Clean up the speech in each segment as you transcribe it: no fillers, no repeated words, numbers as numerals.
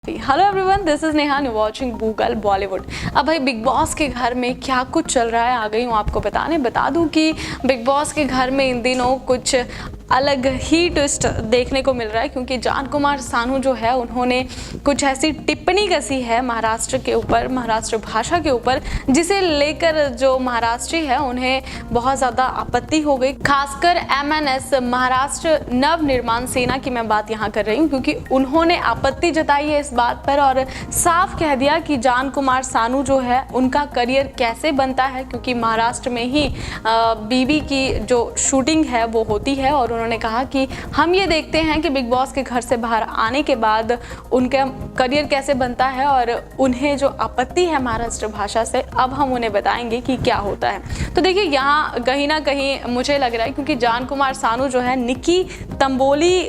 Hello everyone, this is Neha, you watching Google Bollywood. अब भाई big boss के घर में क्या कुछ चल रहा है आ गई हूँ आपको बता दूँ कि बिग बॉस के घर में इन दिनों कुछ अलग ही ट्विस्ट देखने को मिल रहा है, क्योंकि जान कुमार सानू जो है उन्होंने कुछ ऐसी टिप्पणी कसी है महाराष्ट्र के ऊपर, महाराष्ट्र भाषा के ऊपर, जिसे लेकर जो महाराष्ट्री है उन्हें बहुत ज़्यादा आपत्ति हो गई। खासकर MNS महाराष्ट्र नव निर्माण सेना की मैं बात यहाँ कर रही हूँ, क्योंकि उन्होंने आपत्ति जताई है इस बात पर और साफ कह दिया कि जान कुमार सानू जो है उनका करियर कैसे बनता है, क्योंकि महाराष्ट्र में ही बीबी की जो शूटिंग है वो होती है। और उन्होंने कहा कि हम ये देखते हैं कि बिग बॉस के घर से बाहर आने के बाद उनका करियर कैसे बनता है, और उन्हें जो आपत्ति है महाराष्ट्र भाषा से अब हम उन्हें बताएंगे कि क्या होता है। तो देखिए, यहाँ कहीं ना कहीं मुझे लग रहा है क्योंकि जान कुमार सानू जो है निकी तंबोली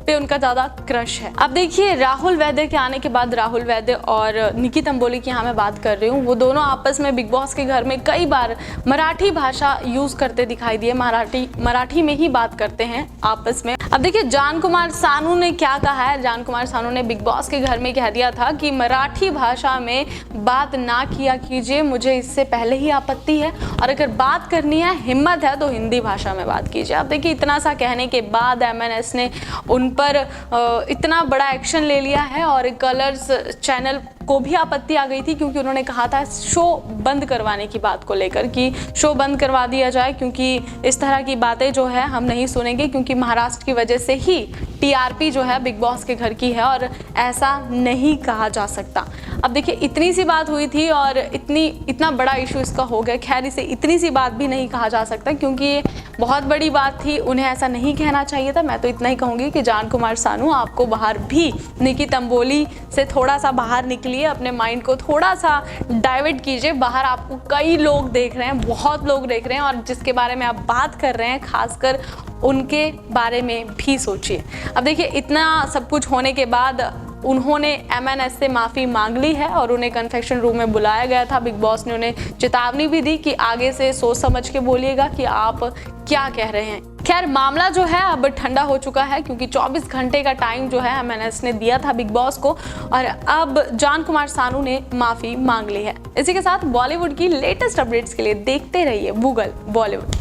पे उनका ज़्यादा क्रश है। अब देखिए, राहुल वैद्य के आने के बाद राहुल वैद्य और निकी तंबोली की यहाँ मैं बात कर रही हूँ, वो दोनों आपस में बिग बॉस के घर में कई बार मराठी भाषा यूज़ करते दिखाई दिए, मराठी में ही बात करते हैं आपस में। अब देखिए, जान कुमार सानू ने क्या कहा है। जान कुमार सानू ने बिग बॉस के घर में कह दिया था कि मराठी भाषा में बात ना किया कीजिए, मुझे इससे पहले ही आपत्ति है, और अगर बात करनी है, हिम्मत है तो हिंदी भाषा में बात कीजिए। अब देखिए, इतना सा कहने के बाद MNS ने उन पर इतना बड़ा एक्शन ले लिया है, और कलर्स चैनल को भी आपत्ति आ गई थी, क्योंकि उन्होंने कहा था शो बंद करवाने की बात को लेकर कि शो बंद करवा दिया जाए, क्योंकि इस तरह की बातें जो है हम नहीं सुनेंगे, क्योंकि महाराष्ट्र की वजह से ही TRP जो है बिग बॉस के घर की है और ऐसा नहीं कहा जा सकता। अब देखिए, इतनी सी बात हुई थी और इतना बड़ा इशू इसका हो गया। खैर, इसे इतनी सी बात भी नहीं कहा जा सकता, क्योंकि ये बहुत बड़ी बात थी, उन्हें ऐसा नहीं कहना चाहिए था। मैं तो इतना ही कहूँगी कि जान कुमार सानू, आपको बाहर भी निकी तंबोली से थोड़ा सा बाहर निकलिए, अपने माइंड को थोड़ा सा डाइवर्ट कीजिए। बाहर आपको कई लोग देख रहे हैं, बहुत लोग देख रहे हैं, और जिसके बारे में आप बात कर रहे हैं खासकर उनके बारे में भी सोचिए। अब देखिए, इतना सब कुछ होने के बाद उन्होंने MNS से माफ़ी मांग ली है और उन्हें कन्फेक्शन रूम में बुलाया गया था। बिग बॉस ने उन्हें चेतावनी भी दी कि आगे से सोच समझ के बोलिएगा कि आप क्या कह रहे हैं। खैर, मामला जो है अब ठंडा हो चुका है, क्योंकि 24 घंटे का टाइम जो है MNS ने दिया था बिग बॉस को, और अब जान कुमार सानू ने माफ़ी मांग ली है। इसी के साथ बॉलीवुड की लेटेस्ट अपडेट्स के लिए देखते रहिए गूगल बॉलीवुड।